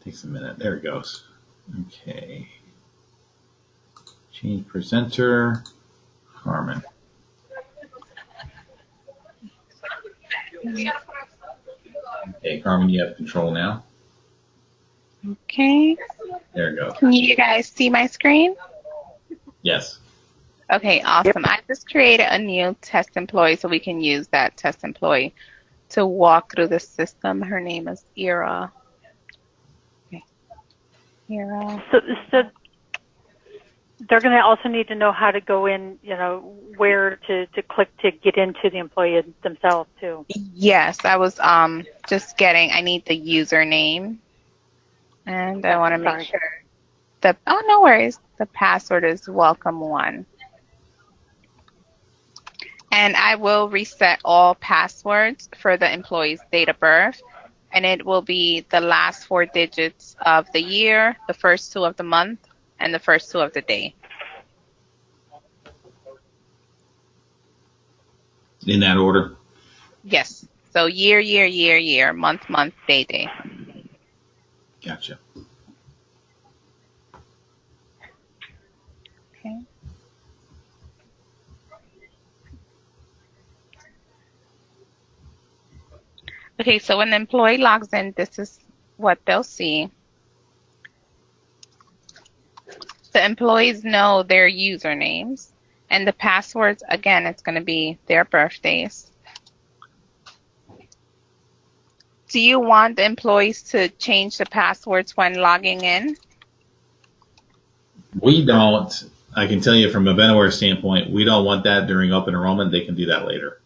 Takes a minute. There it goes. Okay. Change presenter. Carmen. Okay, Carmen, you have control now. Okay. There it goes. Can you guys see my screen? Yes. Okay, awesome. I just created a new test employee so we can use that test employee to walk through the system. Her name is Ira. Okay. Ira. So they're going to also need to know how to go in, where to click to get into the employee themselves too. Yes, I was just I need the username, and I want to make sure no worries. The password is welcome1. And I will reset all passwords for the employee's date of birth, and it will be the last 4 digits of the year, the first 2 of the month, and the first 2 of the day. In that order? Yes. So year, month, day. Gotcha. Okay. Okay, so when the employee logs in, this is what they'll see. The employees know their usernames, and the passwords, again, it's going to be their birthdays. Do you want the employees to change the passwords when logging in? We don't. I can tell you from a BenAware standpoint, we don't want that during open enrollment. They can do that later.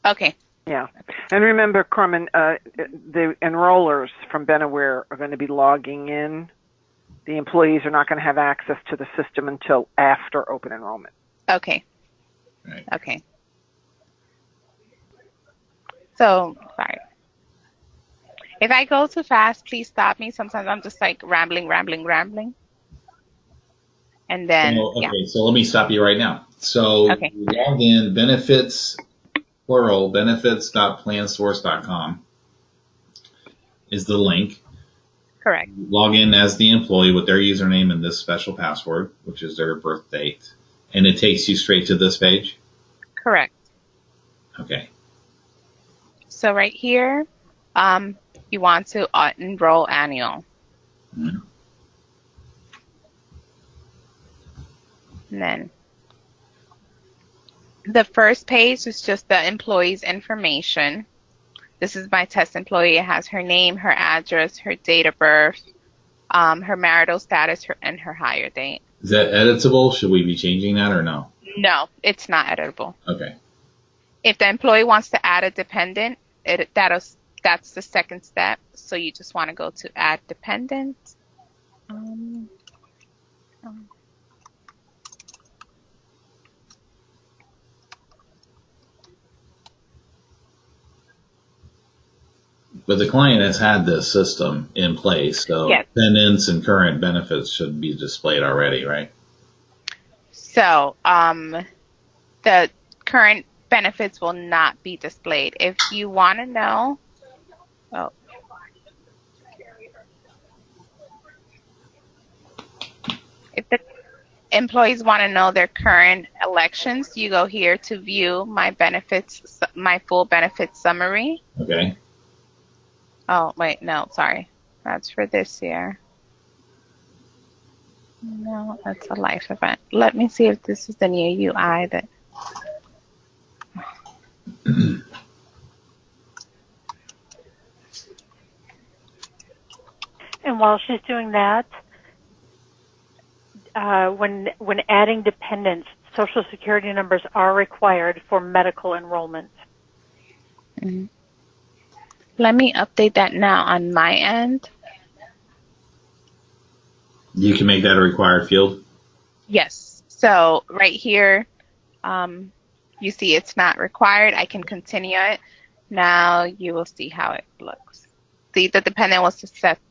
Okay. Yeah. And remember, Carmen, the enrollers from BenAware are going to be logging in. The employees are not going to have access to the system until after open enrollment. Okay. Right. Okay. So, sorry. If I go too fast, please stop me. Sometimes I'm just like rambling. And then, okay, so let me stop you right now. So okay. you log in, benefits, plural, benefits.plansource.com is the link. Correct. You log in as the employee with their username and this special password, which is their birth date, and it takes you straight to this page? Correct. Okay. So right here, you want to enroll annual. Mm-hmm. And then the first page is just the employee's information. This is my test employee. It has her name, her address, her date of birth, her marital status, and her hire date. Is that editable? Should we be changing that or no? No, it's not editable. Okay. If the employee wants to add a dependent, that's the second step. So you just want to go to add dependent. But the client has had this system in place, so yes. Dependents and current benefits should be displayed already, right? So the current benefits will not be displayed. If you want to know, if the employees want to know their current elections, you go here to view my benefits, my full benefits summary. Okay. Oh, wait, no, sorry. That's for this year. No, that's a life event. Let me see if this is the new UI that. And while she's doing that, when adding dependents, Social Security numbers are required for medical enrollment. Mm-hmm. Let me update that now on my end. You can make that a required field? Yes. So right here, you see it's not required. I can continue it. Now you will see how it looks. See, the dependent was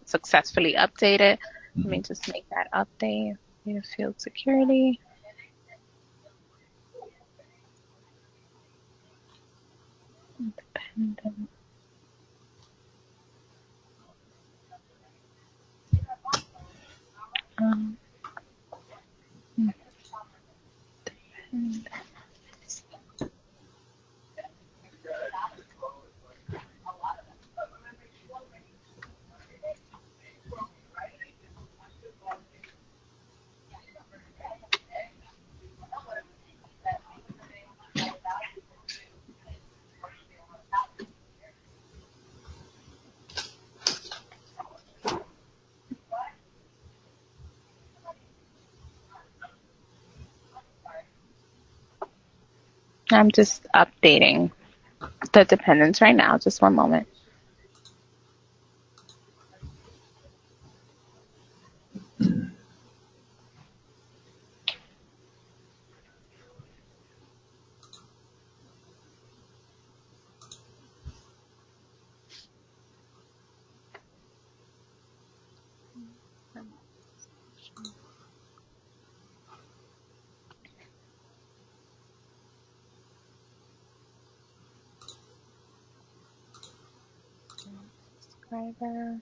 successfully updated. Mm-hmm. Let me just make that update. Field security. Dependent. Um, I'm just updating the dependents right now. Just one moment. Subscriber.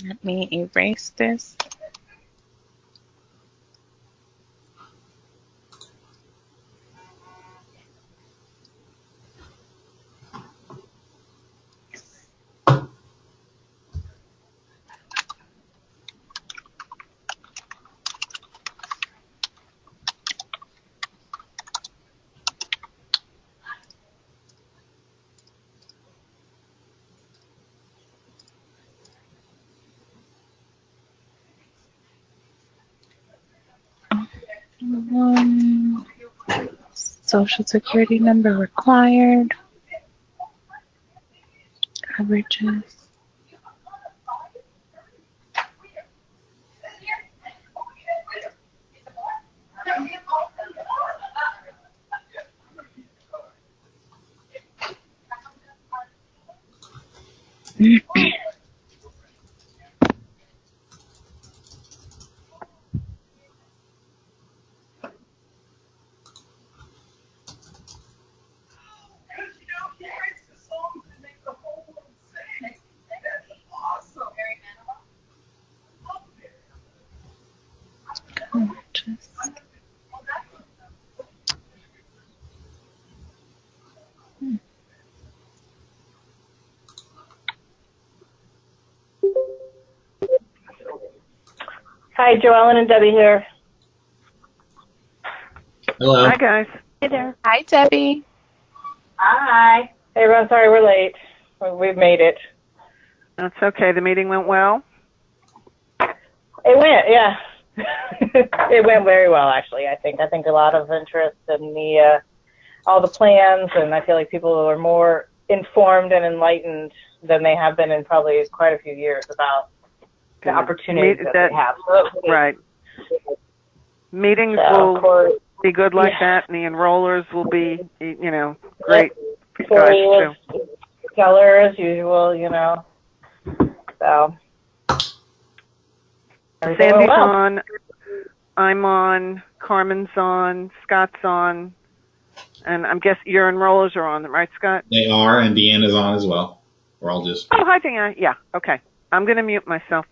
Let me erase this. Social security number required. Coverages. Coverages. Hi, Joellen and Debbie here. Hello. Hi, guys. Hey there. Hi, Debbie. Hi. Hey, everyone. Sorry we're late. We've made it. That's okay. The meeting went well. It went, yeah. It went very well, actually. I think a lot of interest in the all the plans, and I feel like people are more informed and enlightened than they have been in probably quite a few years about the opportunities that they have. So, Right. Meetings So, of course, will be good like yeah. that, and the enrollers will be, great guys, Employees, too. seller as usual, So, everything Sandy's went well. on, I'm on, Carmen's on, Scott's on, and I'm guessing your enrollers are on, right, Scott? They are, and Deanna's on as well. We're all just. Oh, hi, Deanna. Yeah, okay. I'm going to mute myself.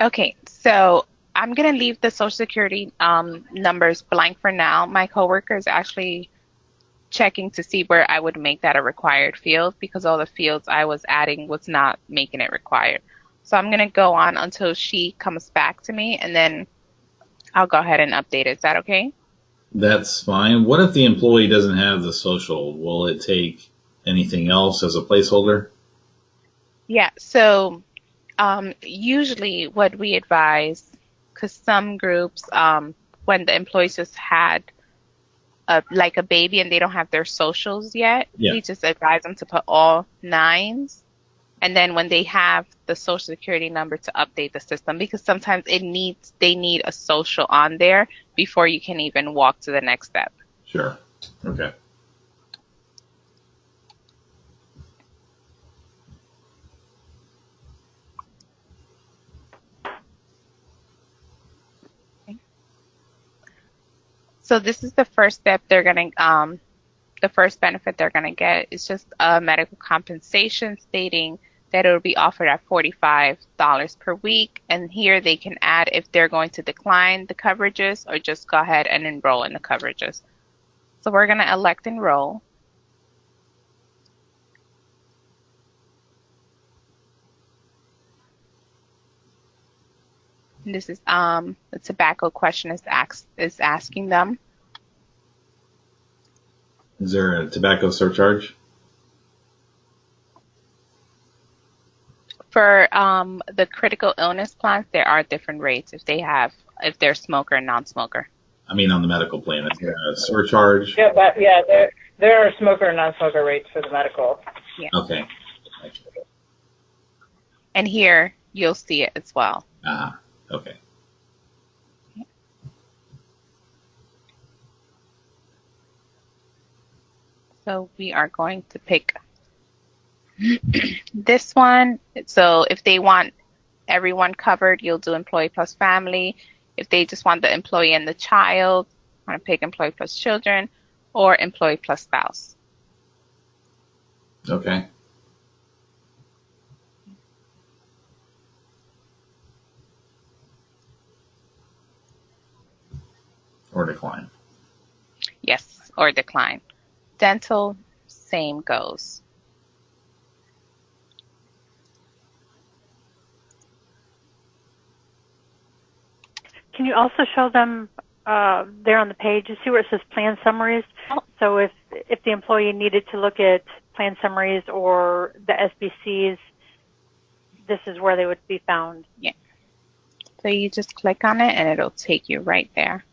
Okay, so I'm gonna leave the social security numbers blank for now. My coworker is actually checking to see where I would make that a required field because all the fields I was adding was not making it required. So I'm gonna go on until she comes back to me, and then I'll go ahead and update it. Is that okay? That's fine. What if the employee doesn't have the social? Will it take anything else as a placeholder? Yeah, so usually what we advise, because some groups, when the employees just had like a baby and they don't have their socials yet, Yeah. we just advise them to put all nines. And then when they have the social security number to update the system, because sometimes they need a social on there before you can even walk to the next step. Sure. Okay. So this is the first step the first benefit they're gonna get is just a medical compensation stating that it will be offered at $45 per week. And here they can add if they're going to decline the coverages or just go ahead and enroll in the coverages. So we're gonna elect enroll. This is the tobacco question is asking them. Is there a tobacco surcharge? For the critical illness plans, there are different rates if they're smoker and non-smoker. I mean, on the medical plan, is there a surcharge? Yeah, there are smoker and non-smoker rates for the medical. Okay. And here you'll see it as well. Ah, okay. So we are going to pick this one. So if they want everyone covered, you'll do employee plus family. If they just want the employee and the child, want to pick employee plus children or employee plus spouse. Okay. Or decline. Yes, or decline. Dental, same goes. Can you also show them there on the page? You see where it says plan summaries? So if the employee needed to look at plan summaries or the SBCs, this is where they would be found. Yeah. So you just click on it and it'll take you right there.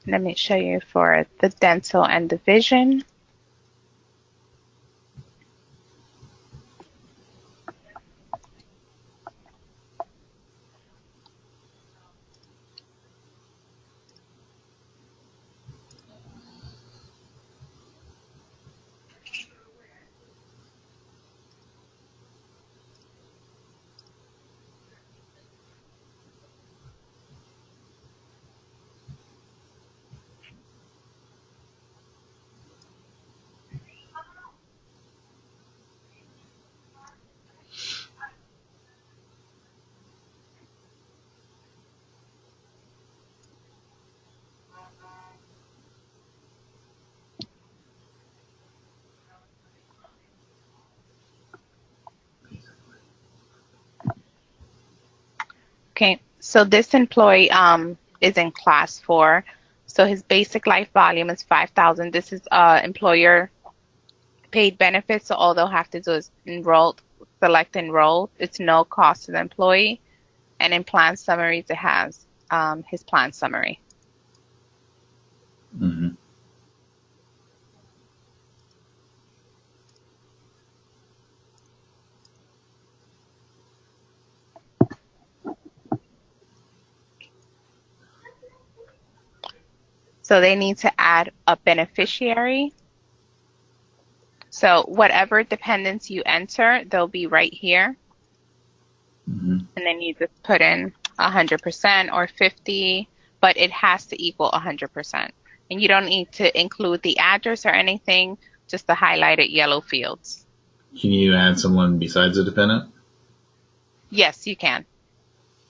Let me show you for the dental and the vision. Okay, so this employee is in class 4. So his basic life volume is 5,000. This is employer paid benefits. So all they'll have to do is select enroll. It's no cost to the employee. And in plan summaries, it has his plan summary. Mm-hmm. So they need to add a beneficiary. So whatever dependents you enter, they'll be right here. Mm-hmm. And then you just put in 100% or 50 but it has to equal 100%. And you don't need to include the address or anything, just the highlighted yellow fields. Can you add someone besides the dependent? Yes, you can.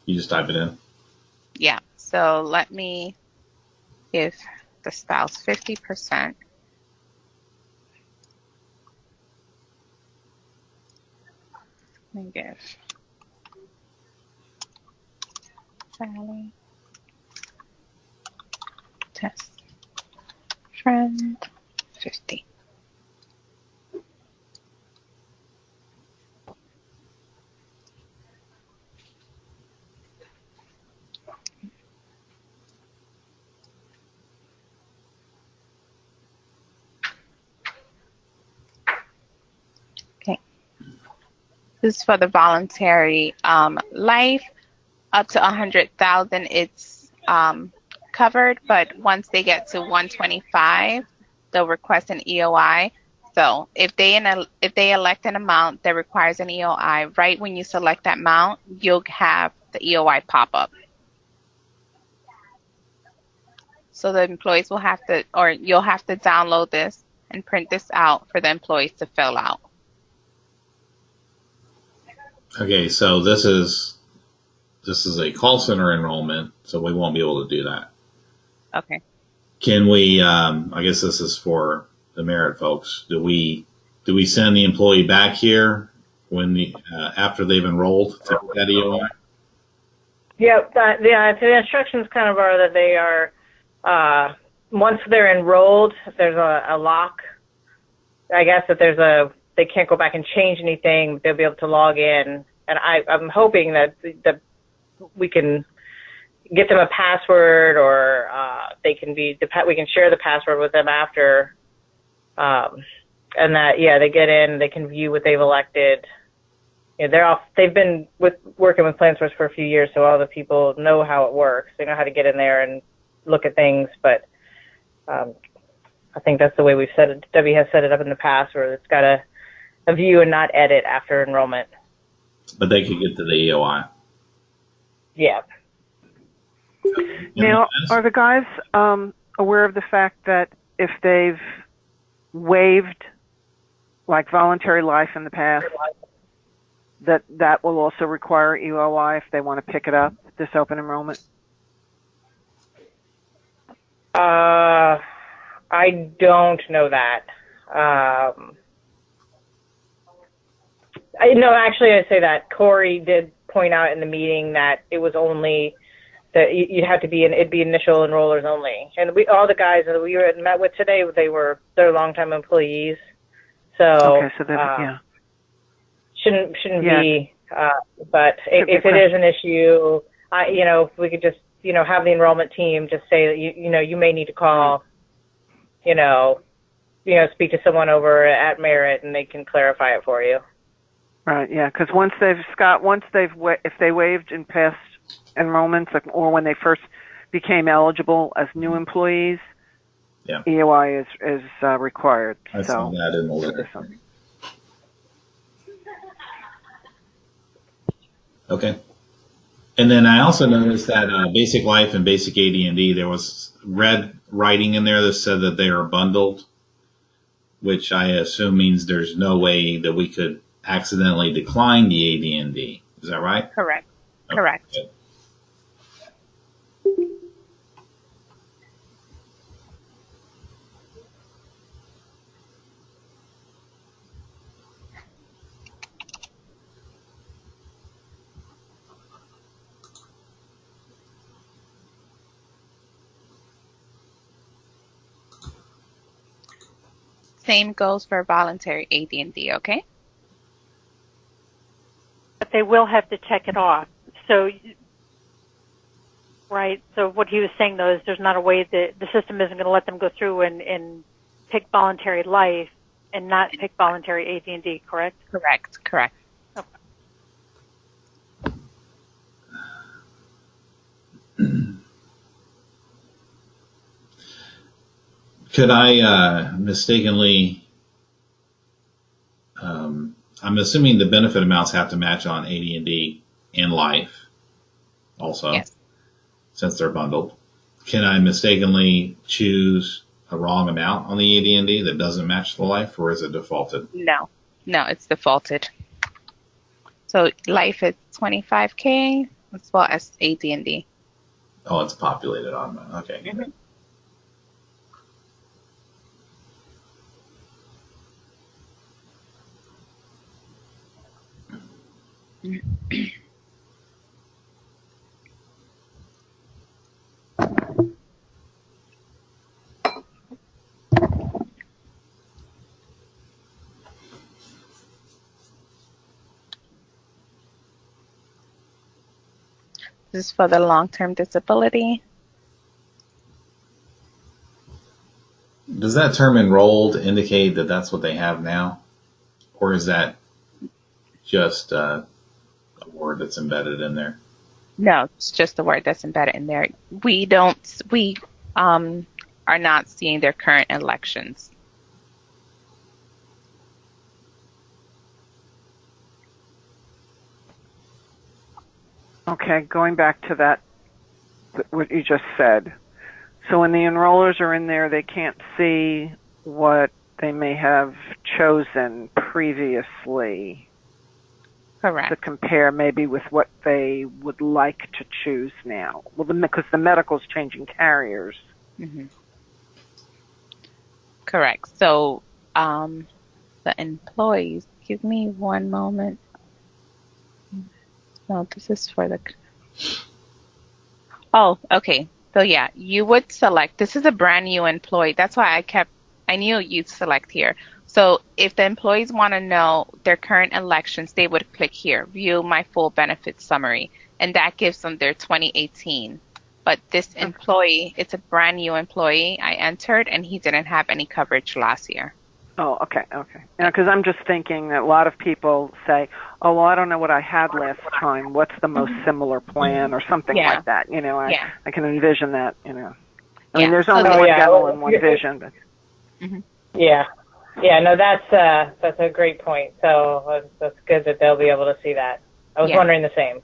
You just type it in. Yeah. So let me give the spouse 50%. And give Sally test friend 50. Okay. This is for the voluntary life. Up to 100,000, it's covered, but once they get to 125, they'll request an EOI. So if they elect an amount that requires an EOI, right when you select that amount, you'll have the EOI pop up. So the employees will have to, or you'll have to download this and print this out for the employees to fill out. Okay, so this is a call center enrollment, so we won't be able to do that. Okay. Can we? I guess this is for the merit folks. Do we send the employee back here when after they've enrolled to get that EOI? Yep. The instructions kind of are that they are once they're enrolled, there's a lock. I guess that they can't go back and change anything. They'll be able to log in, and I'm hoping that we can get them a password, or we can share the password with them after, and that they get in, they can view what they've elected. They've been working with PlanSource for a few years, so all the people know how it works. They know how to get in there and look at things, but I think that's the way we've set it. Debbie has set it up in the past, where it's got a view and not edit after enrollment. But they could get to the EOI. Yeah. Now, are the guys aware of the fact that if they've waived, like, voluntary life in the past, that will also require EOI if they want to pick it up, this open enrollment? I don't know that. I say that Corey did point out in the meeting that it was only that you'd have to it'd be initial enrollers only. And all the guys that we met with today, they're longtime employees. So, okay, so that, shouldn't be, but if it is an issue, if we could just, have the enrollment team just say that you may need to call, speak to someone over at Merit, and they can clarify it for you. Right, yeah, because if they waived in past enrollments, or when they first became eligible as new employees, EOI is required. I saw that in the letter. Okay. And then I also noticed that Basic Life and Basic AD&D, there was red writing in there that said that they are bundled, which I assume means there's no way that we could accidentally decline the AD&D. Is that right? Correct. Okay. Correct. Good. Same goes for voluntary AD&D, okay? But they will have to check it off. So, right, so what he was saying, though, is there's not a way that the system isn't going to let them go through and pick voluntary life and not pick voluntary AD&D, correct? Correct. Okay. Could I mistakenly, I'm assuming the benefit amounts have to match on AD&D and life also, Yes. since they're bundled. can I mistakenly choose a wrong amount on the AD&D that doesn't match the life, or is it defaulted? No, it's defaulted. So life is 25K as well as AD&D. Oh, it's populated on mine. Okay. Mhm. This is for the long-term disability. Does that term enrolled indicate that that's what they have now? Or is that just a word that's embedded in there? No, it's just the word that's embedded in there. We are not seeing their current elections. Okay, going back to that, what you just said. So when the enrollers are in there, they can't see what they may have chosen previously to Correct. compare maybe with what they would like to choose now. Well, because the medical's changing carriers. hmm Correct. So the employees, give me one moment. No, this is for the. Oh, okay. So yeah, you would select. This is a brand new employee. That's why I knew you'd select here. So if the employees want to know their current elections, they would click here, view my full benefits summary, and that gives them their 2018. But this employee, it's a brand new employee I entered, and he didn't have any coverage last year. Oh, okay. Because I'm just thinking that a lot of people say, "Oh, well, I don't know what I had last time. What's the most similar plan?" or something Yeah. like that. Yeah. I can envision that. I mean, Yeah. there's So only the- one yeah. dental and one vision, but Yeah. Yeah, no, that's a great point. So that's good that they'll be able to see that. I was Yeah. wondering the same.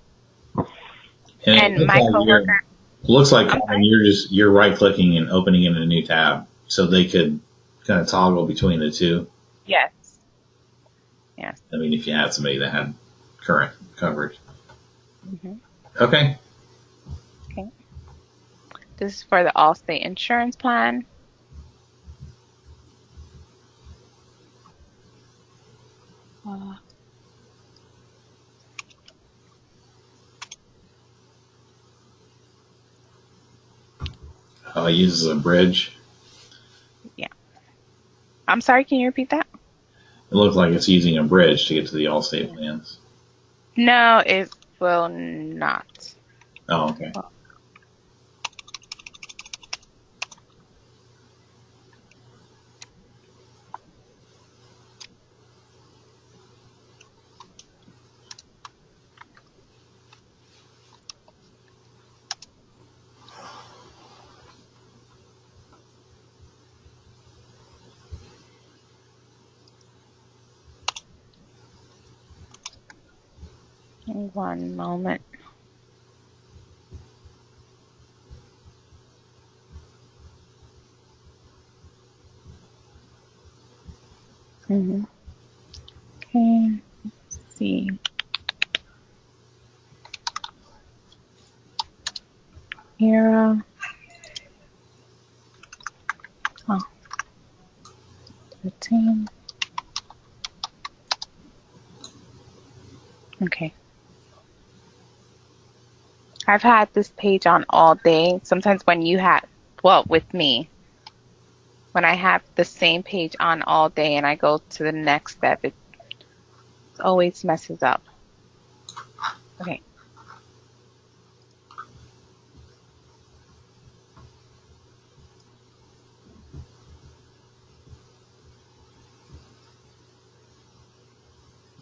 And it my looks like coworker. looks like I'm Carmen, you're right clicking and opening in a new tab, so they could kind of toggle between the two. Yes. I mean, if you had somebody that had current coverage. hmm Okay. Okay. This is for the Allstate insurance plan. Uh, It uses a bridge. I'm sorry, can you repeat that? It looks like it's using a bridge to get to the Allstate plans. No, it will not. Oh, okay. One moment. Mm-hmm. Okay, let's see. Here. Oh, 13. Okay. I've had this page on all day. Sometimes when you have, well, with me, when I have the same page on all day and I go to the next step, it always messes up. Okay.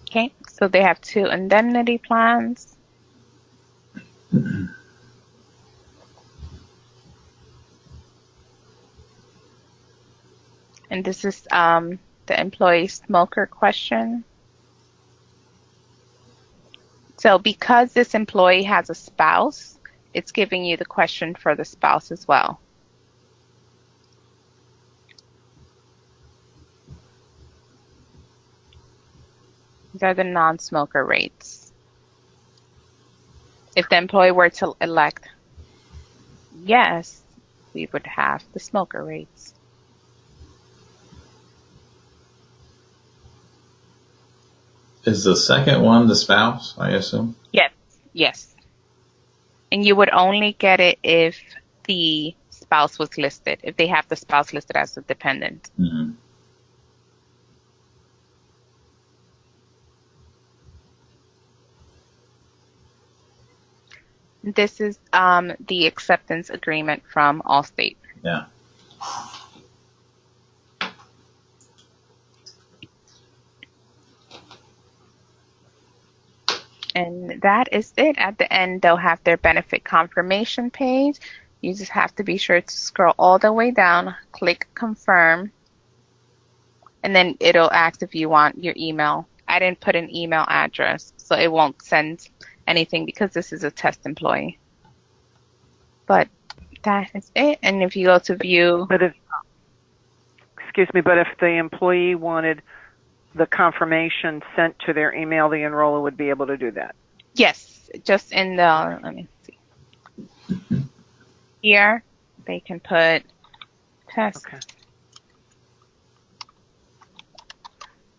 Okay, so they have 2 indemnity plans. And this is the employee smoker question. So because this employee has a spouse, it's giving you the question for the spouse as well. These are the non-smoker rates. If the employee were to elect yes, we would have the smoker rates. Is the second one the spouse, I assume? Yes, yes. And you would only get it if the spouse was listed, if they have the spouse listed as a dependent. Mm-hmm. This is the acceptance agreement from Allstate. Yeah. And that is it. At the end, they'll have their benefit confirmation page. You just have to be sure to scroll all the way down, click confirm, and then it'll ask if you want your email. I didn't put an email address, so it won't send anything because this is a test employee. But that is it. And if you go to view, But if the employee wanted the confirmation sent to their email, the enroller would be able to do that. yes, just in the, let me see. Here, they can put test. Okay.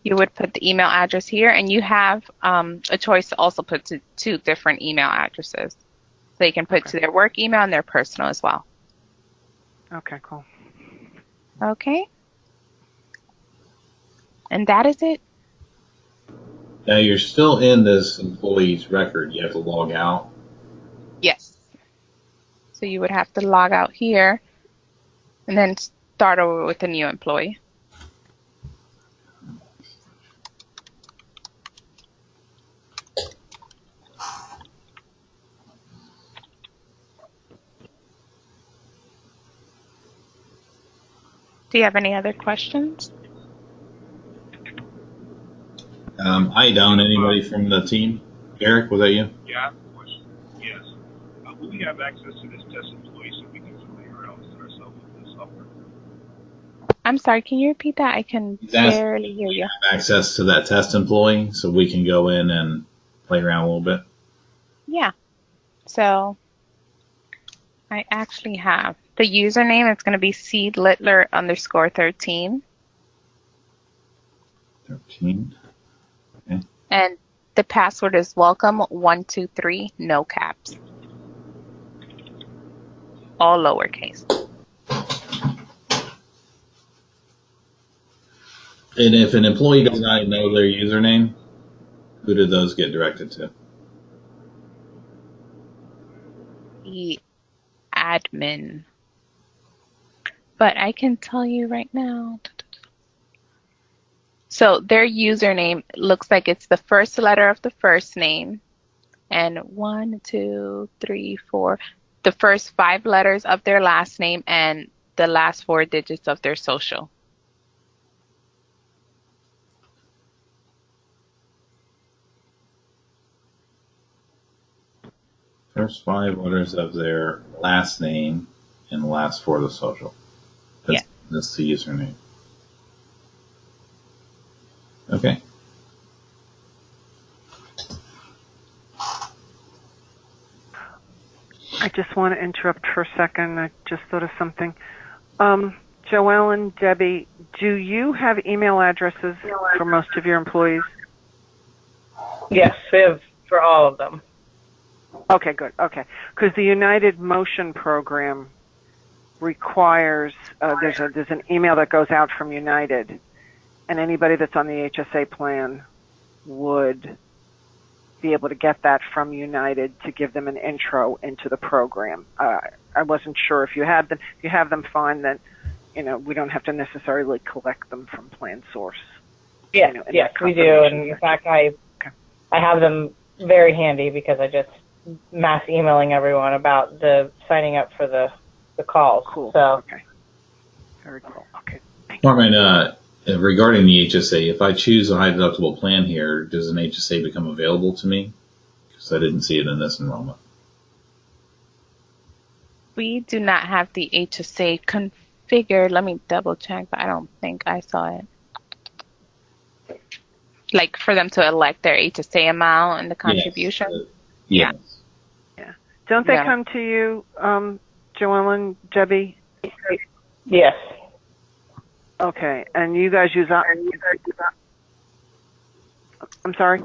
You would put the email address here, and you have a choice to also put two different email addresses. So you can put to their work email and their personal as well. Okay, cool. Okay. And that is it. Now you're still in this employee's record. You have to log out. Yes. So you would have to log out here and then start over with a new employee. Do you have any other questions? I don't. Anybody from the team? Eric, was that you? Yeah, I have a question. Yes. Will we have access to this test employee so we can play around with ourselves with this software? I'm sorry, can you repeat that? I can barely hear you. Access to that test employee so we can go in and play around a little bit. Yeah. So I actually have the username. It's going to be clittler_13. 13. And the password is welcome123, no caps. All lowercase. And if an employee does not know their username, who do those get directed to? The admin. But I can tell you right now. So their username looks like it's the first letter of the first name and 1, 2, 3, 4, the first 5 letters of their last name and the last 4 digits of their social. First 5 letters of their last name and the last 4 of the social. That's the username. Okay. I just want to interrupt for a second. I just thought of something. Joelle and Debbie, do you have email addresses for most of your employees? Yes, we have for all of them. Okay, good. Okay. Because the United Motion program requires, there's an email that goes out from United, and anybody that's on the HSA plan would be able to get that from United to give them an intro into the program. I wasn't sure if you had them. If you have them, fine. Then, we don't have to necessarily collect them from Plan Source. Yes, yes, we do. And in fact, I have them very handy because I just mass emailing everyone about the signing up for the calls. Cool. So. Okay. Very cool. Okay. Norman, regarding the HSA, if I choose a high deductible plan here, does an HSA become available to me? Because I didn't see it in this enrollment. We do not have the HSA configured. Let me double check, but I don't think I saw it. Like for them to elect their HSA amount and the contribution. Yes. Don't they Yeah. come to you, Joellen, Debbie? Yes. Okay, and you guys use I'm sorry?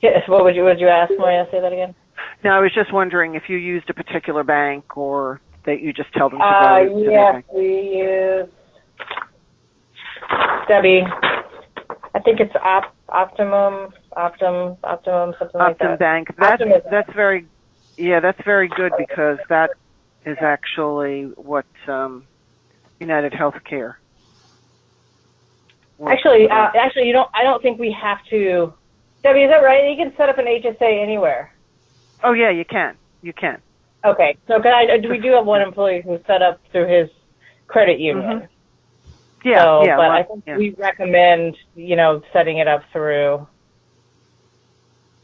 Yes. What would you ask? Maria, say that again. No, I was just wondering if you used a particular bank or that you just tell them to go to their Yes, bank. we use Debbie. I think it's Optum, something like Optum that. Bank. Optimism. That's very good because that is actually what United Healthcare. works Actually, with. I don't think we have to. Debbie, is that right? You can set up an HSA anywhere. Oh yeah, you can. You can. Okay, so we do have one employee who's set up through his credit union. Mhm. Yeah, So, yeah. but well, I think yeah. we recommend, setting it up through.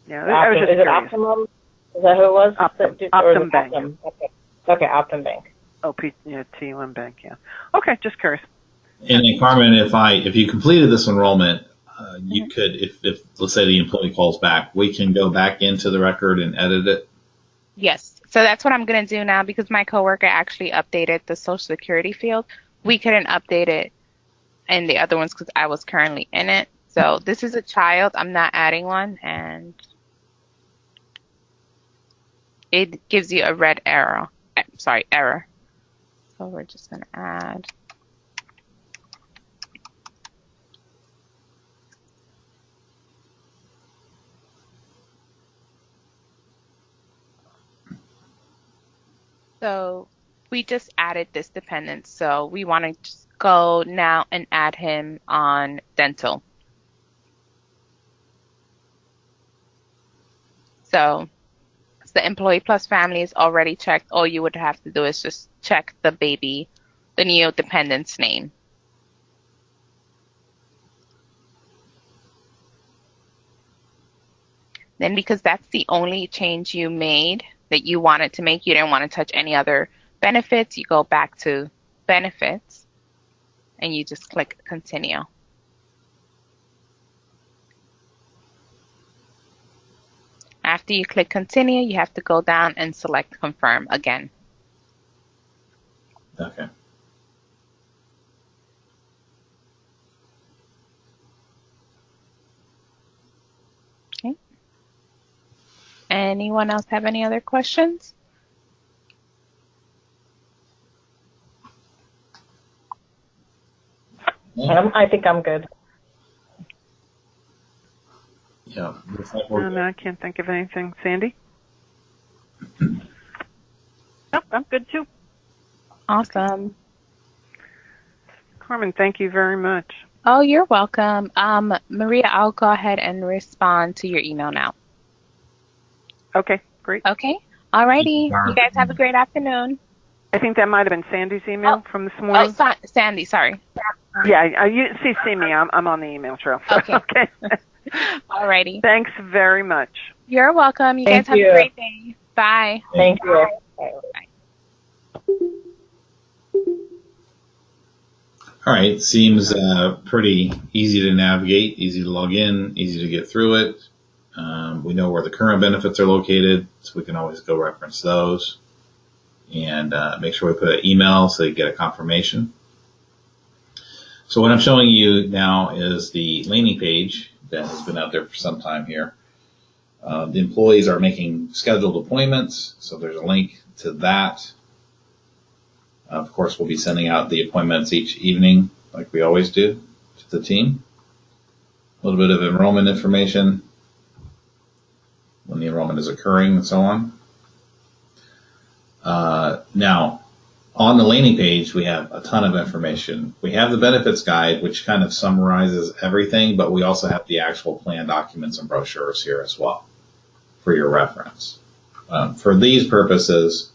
Yeah, I was just Is it curious. Optimum? Is that who it was? Optum- Or is it Optum Bank. Optum? Okay, Optum Bank. TUM Bank. Yeah. Okay, just curious. And then Carmen, if you completed this enrollment, you could, if let's say the employee calls back, we can go back into the record and edit it. Yes. So that's what I'm going to do now because my coworker actually updated the Social Security field. We couldn't update it in the other ones because I was currently in it. So this is a child. I'm not adding one, and it gives you a red error. Error. So we're just going to add. So we just added this dependent. So we want to just go now and add him on dental. So the employee plus family is already checked. All you would have to do is just check the new dependent's name. Then because that's the only change you made that you wanted to make, you didn't want to touch any other benefits, you go back to benefits and you just click continue. After you click continue, you have to go down and select confirm again. Okay. Okay. Anyone else have any other questions? I think I'm good. Yeah. looks like we're No, I can't think of anything. Sandy? Nope, I'm good too. Awesome. Carmen, thank you very much. Oh, you're welcome. Maria, I'll go ahead and respond to your email now. Okay, great. Okay. Alrighty. You guys have a great afternoon. I think that might have been Sandy's email from this morning. Oh, Sandy, sorry. Yeah, you see me. I'm on the email trail. So, Okay. okay. Alrighty. Thanks very much. You're welcome. You guys have a great day. Bye. Thank you. All right. Seems pretty easy to navigate, easy to log in, easy to get through it. We know where the current benefits are located, so we can always go reference those. And make sure we put an email so you get a confirmation. So what I'm showing you now is the landing page that has been out there for some time here. The employees are making scheduled appointments, so there's a link to that. Of course, we'll be sending out the appointments each evening, like we always do, to the team. A little bit of enrollment information, when the enrollment is occurring, and so on. Now, on the landing page, we have a ton of information. We have the benefits guide, which kind of summarizes everything, but we also have the actual plan documents and brochures here as well for your reference. For these purposes,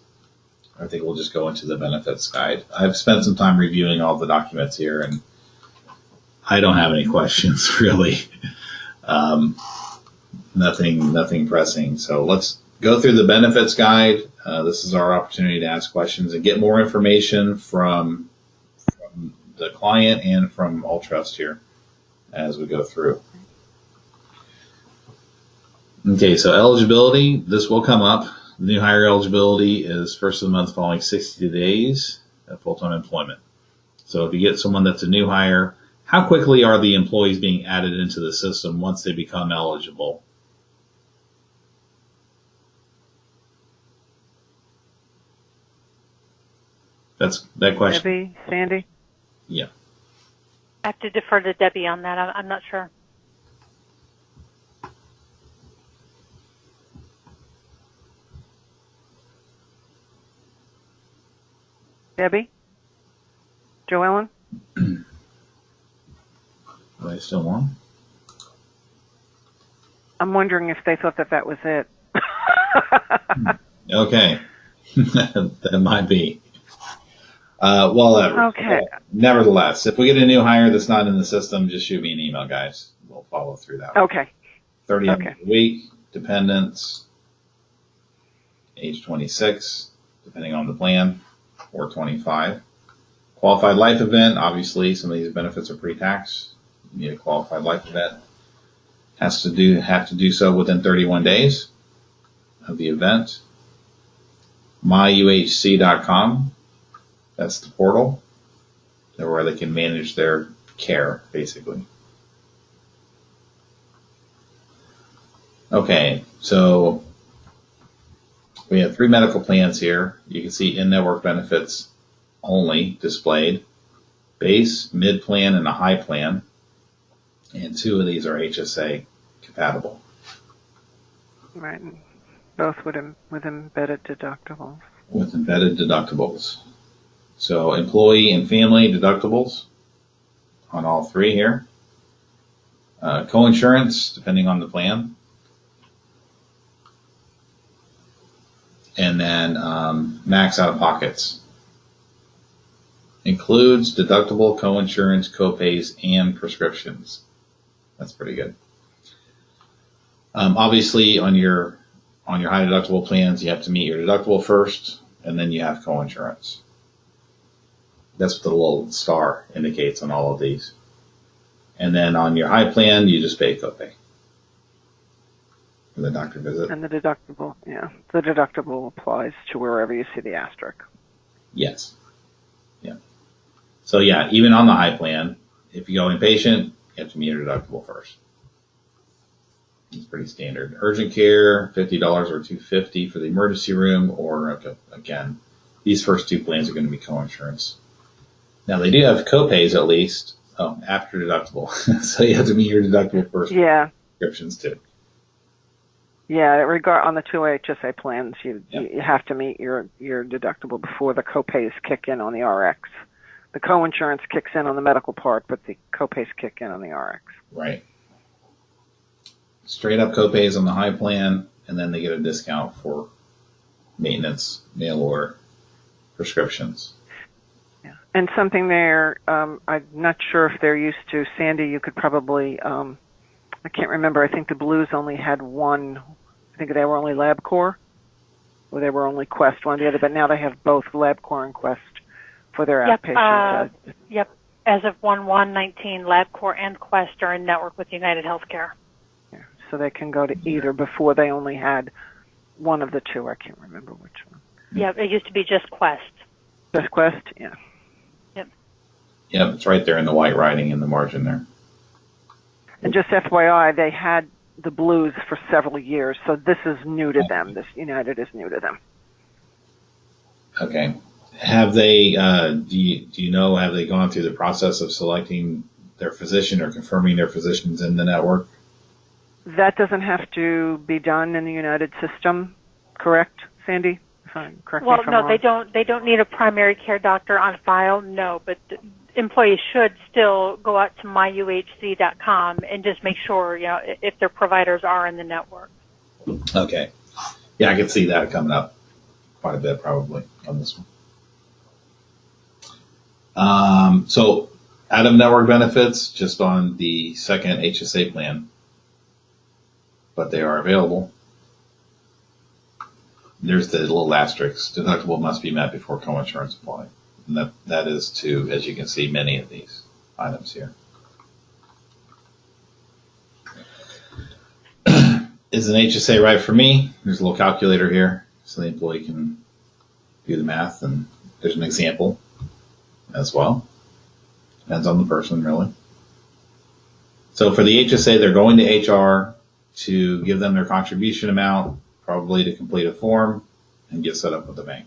I think we'll just go into the benefits guide. I've spent some time reviewing all the documents here, and I don't have any questions really. Nothing pressing. So let's go through the benefits guide. This is our opportunity to ask questions and get more information from the client and from Alltrust here as we go through. Okay, so eligibility, this will come up. New hire eligibility is first of the month following 60 days of full-time employment. So if you get someone that's a new hire, how quickly are the employees being added into the system once they become eligible? That's that question. Debbie, Sandy? Yeah. I have to defer to Debbie on that. I'm not sure. Debbie? Joellen? Are they still on? I'm wondering if they thought that was it. Okay. That might be. Well, Okay. nevertheless, if we get a new hire that's not in the system, just shoot me an email, guys. We'll follow through that. Okay. 30 hours Okay. a week, dependents, age 26, depending on the plan, or 25. Qualified life event, obviously, some of these benefits are pre-tax. You need a qualified life event. Have to do so within 31 days of the event. MyUHC.com. That's the portal where they can manage their care, basically. Okay, so we have 3 medical plans here. You can see in-network benefits only displayed. Base, mid-plan, and a high plan. And 2 of these are HSA compatible. Right. Both with embedded deductibles. With embedded deductibles. So employee and family deductibles on all 3 here. Co-insurance, depending on the plan. And then max out-of-pockets. Includes deductible, co-insurance, co-pays, and prescriptions. That's pretty good. Obviously, on your high deductible plans, you have to meet your deductible first, and then you have co-insurance. That's what the little star indicates on all of these. And then on your high plan, you just pay copay for the doctor visit. And the deductible, yeah. The deductible applies to wherever you see the asterisk. Yes. Yeah. So yeah, even on the high plan, if you go inpatient, you have to meet your deductible first. It's pretty standard. Urgent care, $50 or $250 for the emergency room, or again, these first 2 plans are going to be co-insurance. Now they do have co-pays at least. Oh, after deductible. So you have to meet your deductible first. Yeah. Prescriptions too. Yeah, on the 2 HSA plans, you have to meet your deductible before the copays kick in on the RX. The co-insurance kicks in on the medical part, but the copays kick in on the RX. Right. Straight up copays on the high plan, and then they get a discount for maintenance, mail order, prescriptions. Yeah. And something there, I'm not sure if they're used to. Sandy, you could probably, I can't remember. I think the Blues only had one. I think they were only LabCorp, or they were only Quest, one or the other. But now they have both LabCorp and Quest for their outpatient. Yep. As of 1/1/19, LabCorp and Quest are in network with United Healthcare. Yeah. So they can go to either. Before they only had one of the 2. I can't remember which one. Yeah, it used to be just Quest. Just Quest, yeah. Yep, it's right there in the white writing in the margin there. And just FYI, they had the Blues for several years, so this is new to them. This United is new to them. Okay. Have they, do you know, have they gone through the process of selecting their physician or confirming their physicians in the network? That doesn't have to be done in the United system, correct, Sandy? Correct me if I'm no, wrong. they don't need a primary care doctor on file, no, but employees should still go out to myuhc.com and just make sure, if their providers are in the network. Okay. Yeah, I could see that coming up quite a bit probably on this one. So out of network benefits, just on the second HSA plan, but they are available. there's the little asterisk. Deductible must be met before co-insurance applied. And that is to, as you can see, many of these items here. Is an HSA right for me? There's a little calculator here so the employee can do the math, and there's an example as well. Depends on the person, really. So for the HSA, they're going to HR to give them their contribution amount, probably to complete a form and get set up with the bank.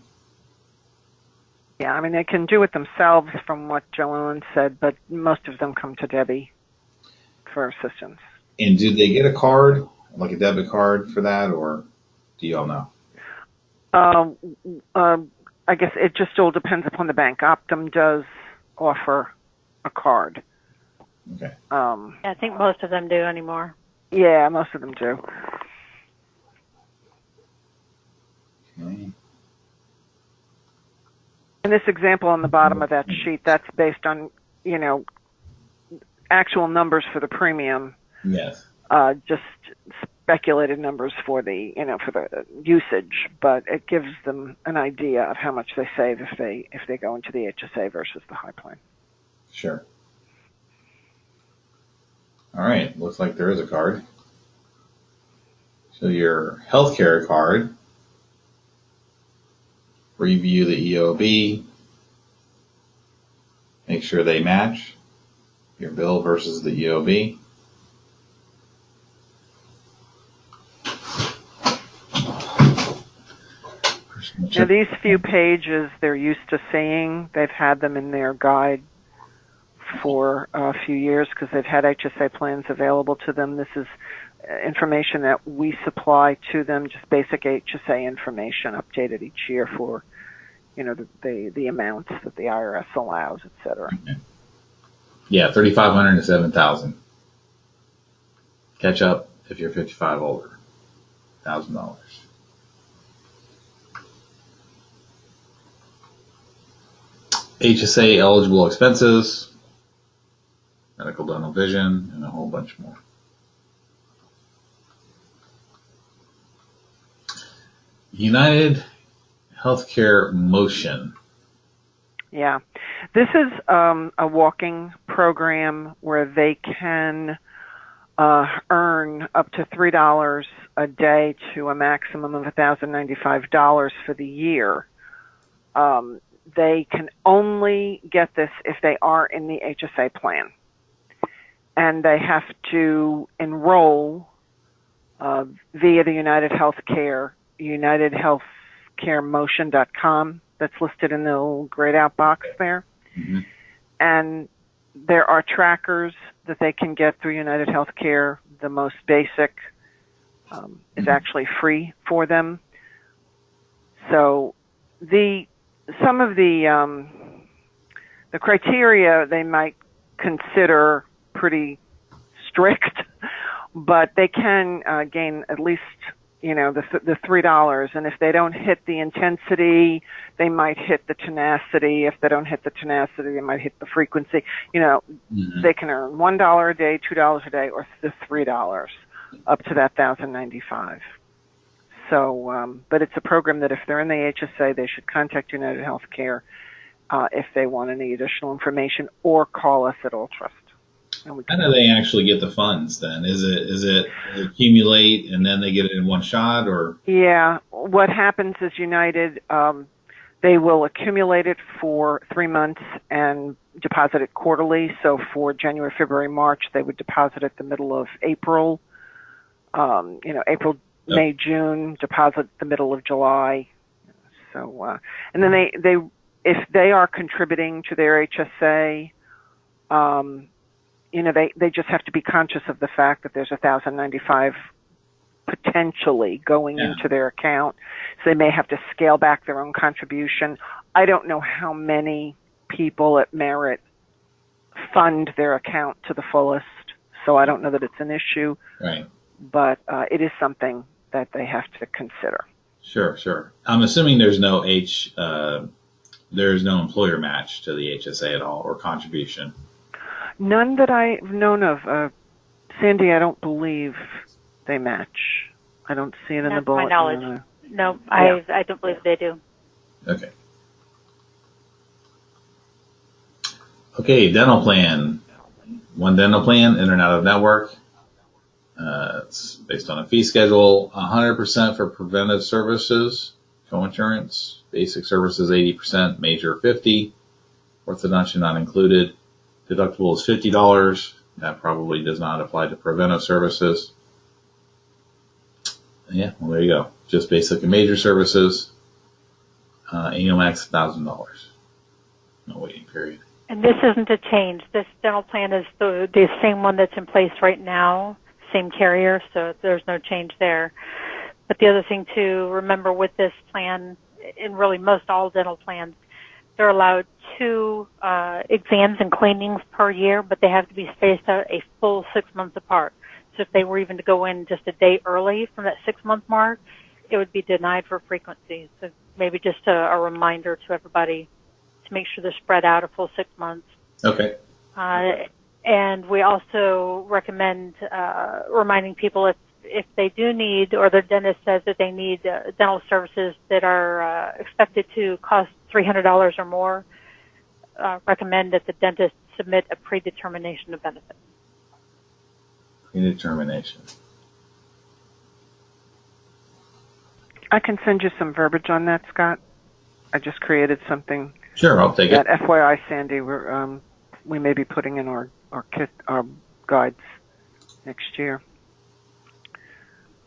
Yeah, I mean, they can do it themselves from what Joellen said, but most of them come to Debbie for assistance. And do they get a card, like a debit card for that, or do you all know? I guess it just all depends upon the bank. Optum does offer a card. Okay. Yeah, I think most of them do anymore. Yeah, most of them do. Okay. In this example on the bottom of that sheet, that's based on, actual numbers for the premium. Yes. Just speculated numbers for the, for the usage, but it gives them an idea of how much they save if they go into the HSA versus the high plan. Sure. All right. Looks like there is a card. So your healthcare card. Review the EOB. Make sure they match your bill versus the EOB. Now, these few pages they're used to seeing. They've had them in their guide for a few years because they've had HSA plans available to them. This is information that we supply to them, just basic HSA information updated each year for, the amounts that the IRS allows, et cetera. Okay. Yeah, 3,500 to 7,000. Catch up if you're 55 older. $1,000. HSA eligible expenses, medical, dental, vision, and a whole bunch more. United Healthcare Motion. Yeah. This is a walking program where they can earn up to $3 a day to a maximum of $1,095 for the year. They can only get this if they are in the HSA plan. And they have to enroll via the United Healthcare, UnitedHealthcareMotion.com. That's listed in the little grayed out box there. Mm-hmm. And there are trackers that they can get through United Healthcare. The most basic is actually free for them. So some of the criteria they might consider pretty strict, but they can gain at least the $3. And if they don't hit the intensity, they might hit the tenacity. If they don't hit the tenacity, they might hit the frequency. They can earn $1 a day, $2 a day, or the $3 up to that $1,095. So, but it's a program that if they're in the HSA, they should contact United Healthcare if they want any additional information, or call us at All Trust. How do they actually get the funds then? Is it accumulate and then they get it in one shot, or? Yeah, what happens is United, they will accumulate it for 3 months and deposit it quarterly. So for January, February, March, they would deposit it the middle of April. April, May, June, deposit the middle of July. So, and then they if they are contributing to their HSA, they just have to be conscious of the fact that there's $1,095 potentially going into their account. So they may have to scale back their own contribution. I don't know how many people at Merit fund their account to the fullest, so I don't know that it's an issue. Right. But it is something that they have to consider. Sure. I'm assuming there's no employer match to the HSA at all, or contribution. None that I've known of. Sandy, I don't believe they match. I don't see it in the bulletin. That's my knowledge. No, Yeah. I don't believe they do. Okay. Okay, dental plan. One dental plan, in and out of network. It's based on a fee schedule. 100% for preventive services, co-insurance. Basic services 80%, major 50%. Orthodontia not included. Deductible is $50. That probably does not apply to preventive services. Yeah, well, there you go. Just basic and major services. Annual max $1,000. No waiting period. And this isn't a change. This dental plan is the same one that's in place right now, same carrier, so there's no change there. But the other thing to remember with this plan, in really most all dental plans, they're allowed 2 exams and cleanings per year, but they have to be spaced out a full 6 months apart. So if they were even to go in just a day early from that 6-month mark, it would be denied for frequency. So maybe just a reminder to everybody to make sure they're spread out a full 6 months. Okay. And we also recommend reminding people if they do need, or their dentist says that they need dental services that are expected to cost $300 or more, recommend that the dentist submit a predetermination of benefits. Predetermination. I can send you some verbiage on that, Scott. I just created something. Sure, I'll take it. That FYI, Sandy, we may be putting in our guides next year.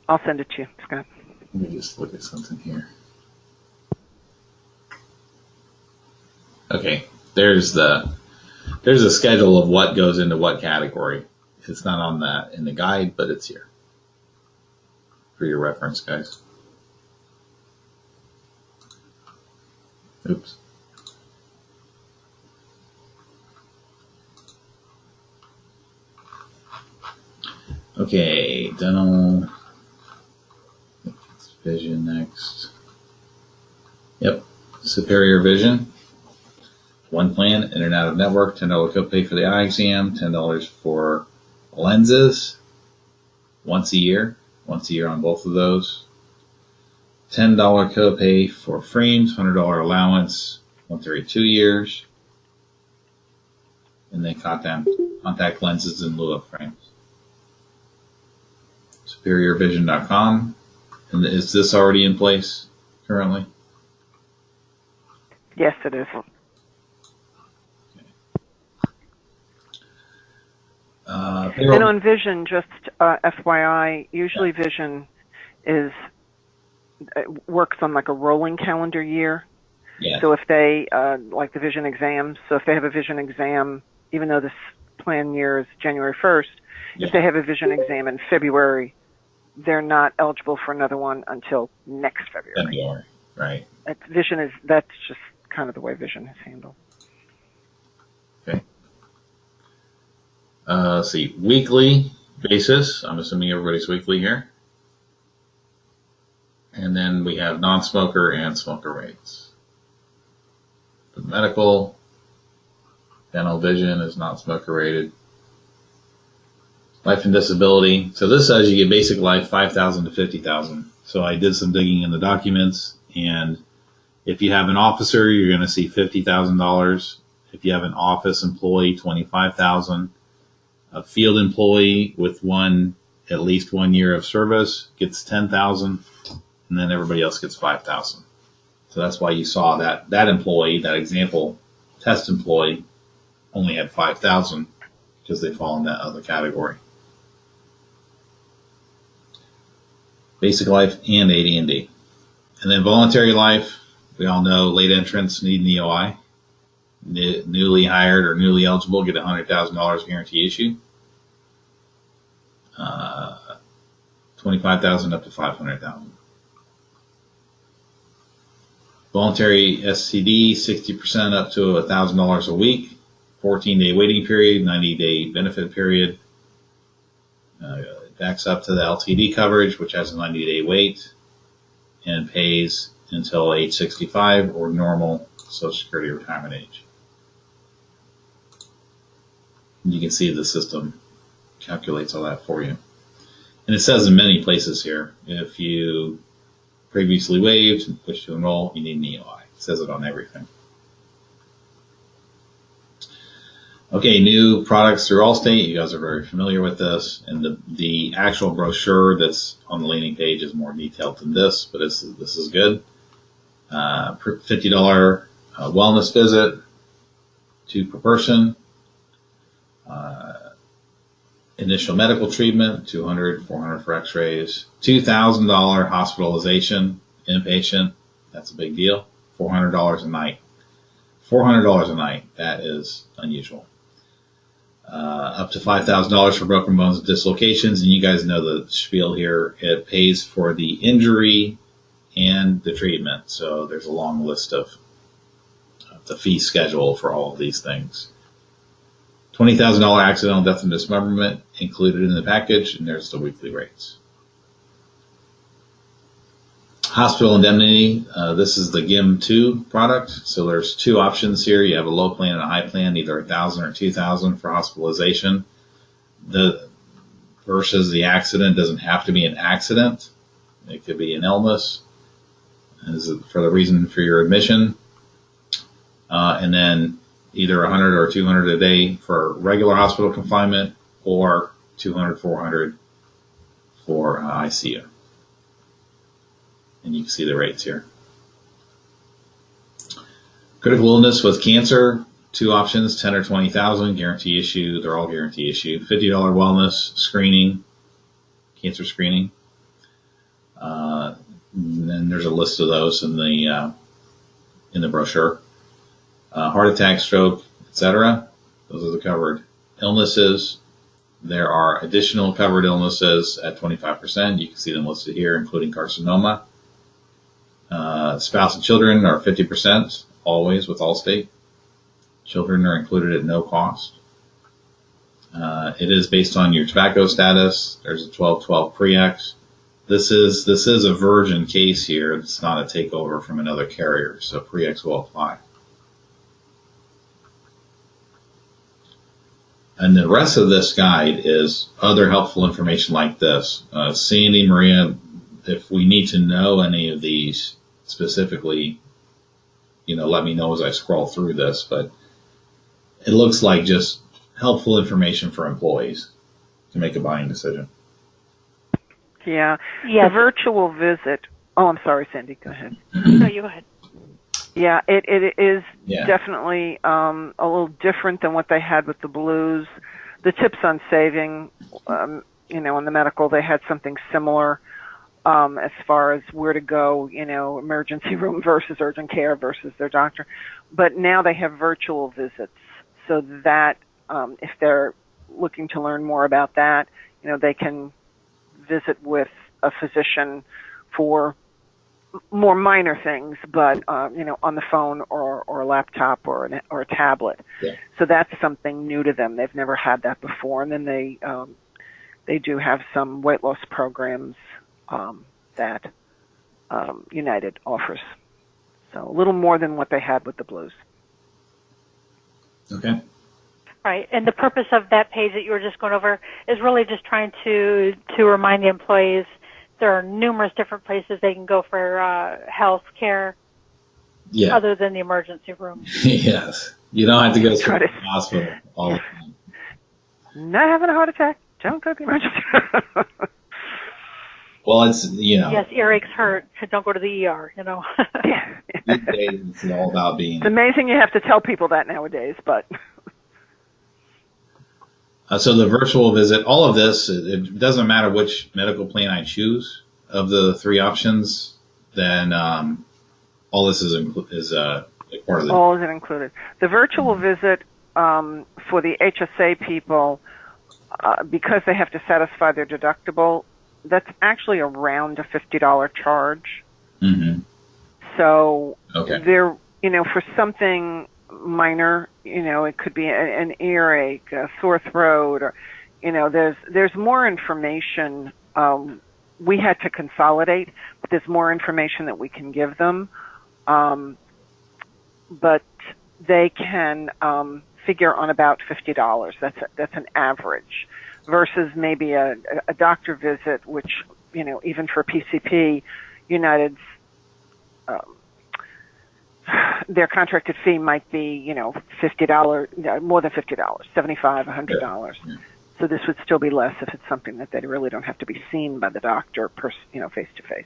I'll send it to you, Scott. Let me just look at something here. Okay, there's a schedule of what goes into what category. It's not on that in the guide, but it's here for your reference, guys. Oops. Okay, dental. Vision next. Yep, Superior Vision. One plan, in and out of network, $10 copay for the eye exam, $10 for lenses, once a year on both of those. $10 copay for frames, $100 allowance, once every 2 years. And then contact lenses in lieu of frames. SuperiorVision.com. And is this already in place currently? Yes, it is. And on Vision, just FYI, usually Vision works on like a rolling calendar year. Yeah. So if they, like the Vision exams, so if they have a Vision exam, even though this plan year is January 1st, if they have a Vision exam in February, they're not eligible for another one until next February. Right. That's just kind of the way Vision is handled. Okay. Let's see, weekly basis. I'm assuming everybody's weekly here. And then we have non-smoker and smoker rates. The medical, dental, vision is non-smoker rated. Life and disability. So this says you get basic life $5,000 to $50,000. So I did some digging in the documents, and if you have an officer, you're going to see $50,000. If you have an office employee, $25,000. A field employee with at least 1 year of service gets $10,000, and then everybody else gets $5,000. So that's why you saw that employee, that example test employee, only had $5,000 because they fall in that other category. Basic life and AD&D. And then voluntary life, we all know late entrants need an EOI. Newly hired or newly eligible get $100,000 guarantee issue. $25,000 up to $500,000. Voluntary STD, 60% up to $1,000 a week. 14-day waiting period, 90-day benefit period. Backs up to the LTD coverage, which has a 90-day wait, and pays until age 65 or normal Social Security retirement age. You can see the system calculates all that for you. And it says in many places here, if you previously waived, wish to enroll, you need an EOI. It says it on everything. Okay, new products through Allstate. You guys are very familiar with this, and the actual brochure that's on the landing page is more detailed than this, but this is good. $50 wellness visit, 2 per person. Initial medical treatment, $200, $400 for X-rays. $2,000 hospitalization, inpatient. That's a big deal. $400 a night. $400 a night. That is unusual. Up to $5,000 for broken bones and dislocations, and you guys know the spiel here. It pays for the injury and the treatment. So there's a long list of the fee schedule for all of these things. $20,000 accidental death and dismemberment included in the package, and there's the weekly rates. Hospital indemnity, this is the GIM2 product. So there's 2 options here. You have a low plan and a high plan, either $1,000 or $2,000 for hospitalization. Versus the accident doesn't have to be an accident. It could be an illness for the reason for your admission. And then either $100 or $200 a day for regular hospital confinement, or $200, $400 for ICU. And you can see the rates here. Critical illness with cancer, 2 options, 10 or 20,000, guarantee issue. They're all guarantee issue. $50 wellness screening, cancer screening. And then there's a list of those in the brochure. Heart attack, stroke, etc. Those are the covered illnesses. There are additional covered illnesses at 25%. You can see them listed here, including carcinoma. Spouse and children are 50%, always with Allstate. Children are included at no cost. It is based on your tobacco status. There's a 1212 pre-X. This is a virgin case here. It's not a takeover from another carrier, so pre-X will apply. And the rest of this guide is other helpful information like this. Sandy, Maria, if we need to know any of these specifically, let me know as I scroll through this. But it looks like just helpful information for employees to make a buying decision. Yeah. Yes. The virtual visit. Oh, I'm sorry, Cindy. Go ahead. No, you go ahead. Yeah, it is Yeah. definitely a little different than what they had with the Blues. The tips on saving, in the medical, they had something similar as far as where to go, emergency room versus urgent care versus their doctor. But now they have virtual visits, so that if they're looking to learn more about that, they can visit with a physician for more minor things, but on the phone or a laptop or a tablet. Yeah. So that's something new to them. They've never had that before. And then they do have some weight loss programs that United offers. So a little more than what they had with the Blues. Okay. Right, and the purpose of that page that you were just going over is really just trying to remind the employees there are numerous different places they can go for health care, other than the emergency room. Yes. You don't have to go to the hospital all the time. Not having a heart attack. Don't go to the emergency room. Well, it's, Yes, earaches hurt. Don't go to the ER, Yeah. These days it's all about being. It's amazing you have to tell people that nowadays, but. So the virtual visit, all of this, it doesn't matter which medical plan I choose of the 3 options, then all this is part of the. All is it included. The virtual visit for the HSA people, because they have to satisfy their deductible, that's actually around a $50 charge. Mm-hmm. So okay. For something minor, it could be an earache, a sore throat, or, there's more information. We had to consolidate, but there's more information that we can give them. But they can figure on about $50. That's an average, versus maybe a doctor visit, which, even for PCP, United's their contracted fee might be, $50, more than $50, $75, $100. Yeah. So this would still be less if it's something that they really don't have to be seen by the doctor, face to face.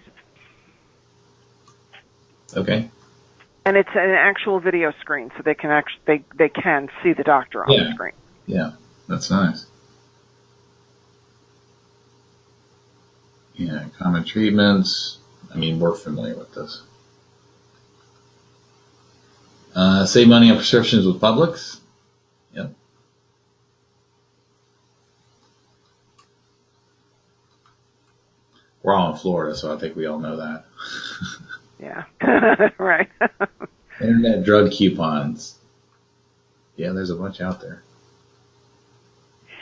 Okay. And it's an actual video screen, so they can they can see the doctor on the screen. Yeah, that's nice. Yeah, common treatments. I mean, we're familiar with this. Save money on prescriptions with Publix. Yep. We're all in Florida, so I think we all know that. Yeah, right. Internet drug coupons. Yeah, there's a bunch out there.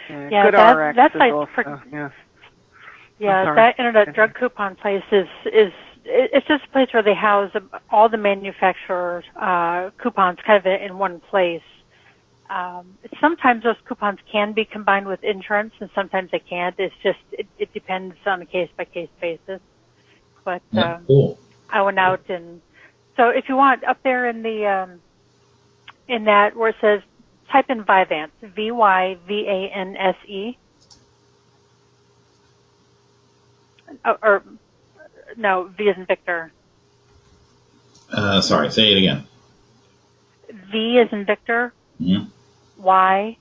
Yeah, Good that- RX that's is like also, yeah. Yeah, sorry. that internet drug coupon place it's just a place where they house all the manufacturers' coupons kind of in one place. Sometimes those coupons can be combined with insurance, and sometimes they can't. It's just it depends on a case by case basis. But Yeah, cool. I went out and so if you want up there in the in that where it says type in Vyvanse, Vyvanse. Or no, V as in Victor. Sorry, say it again. V as in Victor. Mhm. Y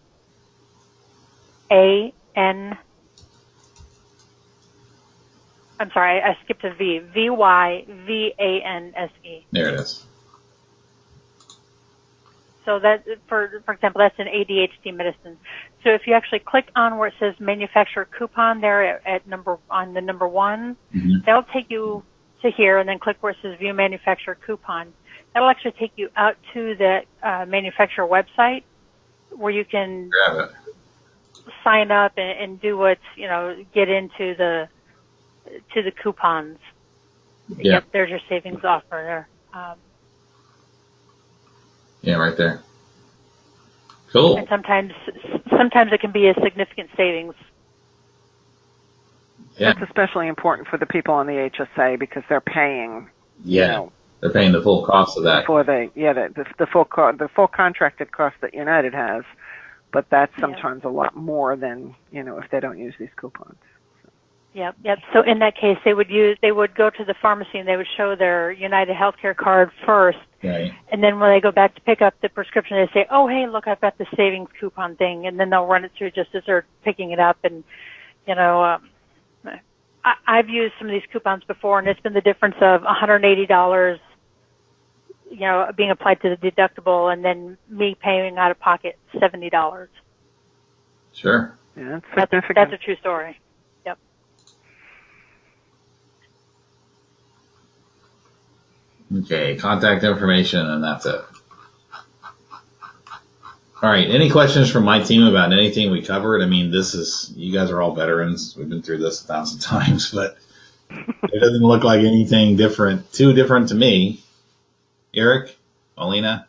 A N. I'm sorry, I skipped a V. Vyvanse. There it is. So that, for example, that's an ADHD medicine. So if you actually click on where it says manufacturer coupon there at number 1, Mhm. that'll take you to here, and then click where it says view manufacturer coupon. That'll actually take you out to the manufacturer website where you can Grab it. sign up and do what's, get into the coupons. Yeah. Yep, there's your savings offer there. Yeah, right there. Cool. And sometimes it can be a significant savings. Yeah. That's especially important for the people on the HSA because they're paying, Yeah. They're paying the full cost of that. for the full contracted cost that United has, but that's sometimes a lot more than, if they don't use these coupons. Yep. So in that case, they would go to the pharmacy and they would show their United Healthcare card first, Right. and then when they go back to pick up the prescription, they say, "Oh, hey, look, I've got the savings coupon thing," and then they'll run it through just as they're picking it up. And I've used some of these coupons before, and it's been the difference of $180, being applied to the deductible, and then me paying out of pocket $70. Sure. Yeah, that's significant. That's a true story. Yep. Okay, contact information, and that's it. All right, any questions from my team about anything we covered? I mean, you guys are all veterans. We've been through this 1,000 times, but it doesn't look like anything too different to me. Eric, Paulina,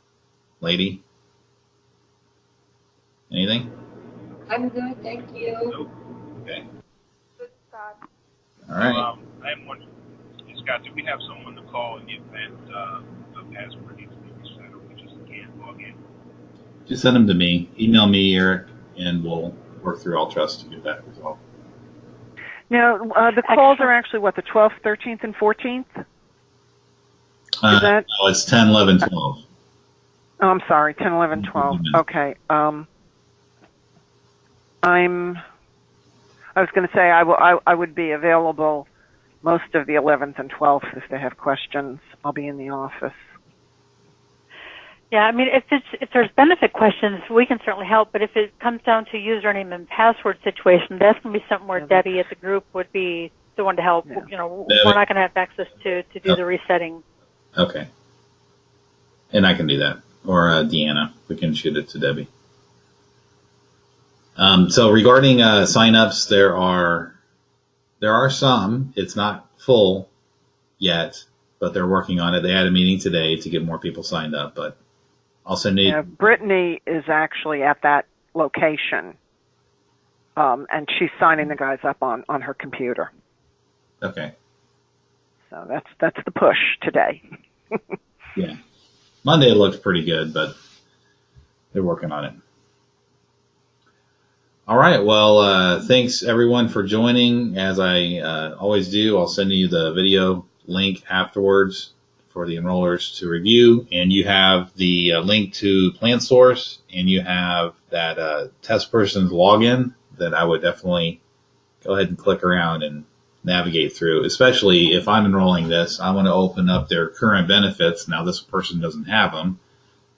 Lady, anything? I'm good, thank you. Nope. Okay. Good, Scott. All right. I am wondering, Scott, do we have someone to call in the event a password needs to be reset or we just can't log in? Just send them to me. Email me, Eric, and we'll work through Alltrust to get that resolved. Now, the calls are actually, the 12th, 13th, and 14th? No, it's 10, 11, 12. Oh, I'm sorry, 10, 11, 12. Okay. I was going to say I would be available most of the 11th and 12th if they have questions. I'll be in the office. Yeah, I mean, if there's benefit questions, we can certainly help. But if it comes down to username and password situation, that's going to be something where Debbie at the group would be the one to help. Yeah. We're not going to have access to do the resetting. Okay. And I can do that. Or Deanna. We can shoot it to Debbie. So regarding signups, there are some. It's not full yet, but they're working on it. They had a meeting today to get more people signed up, but I'll send you. Yeah, Brittany is actually at that location, and she's signing the guys up on her computer. Okay. So that's the push today. Yeah. Monday looked pretty good, but they're working on it. All right. Well, thanks everyone for joining. As I always do, I'll send you the video link afterwards for the enrollers to review. And you have the link to PlanSource, and you have that test person's login that I would definitely go ahead and click around and navigate through, especially if I'm enrolling this. I want to open up their current benefits. Now, this person doesn't have them,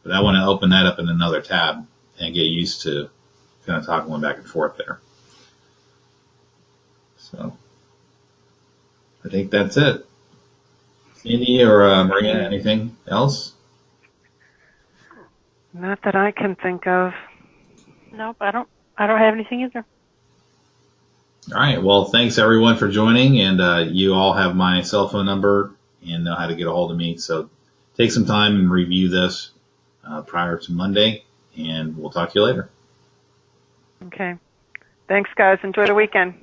but I want to open that up in another tab and get used to kind of talking back and forth there. So I think that's it. Cindy or Maria, anything else? Not that I can think of. Nope, I don't have anything either. All right. Well, thanks everyone for joining, and you all have my cell phone number and know how to get a hold of me. So take some time and review this prior to Monday, and we'll talk to you later. Okay. Thanks, guys. Enjoy the weekend.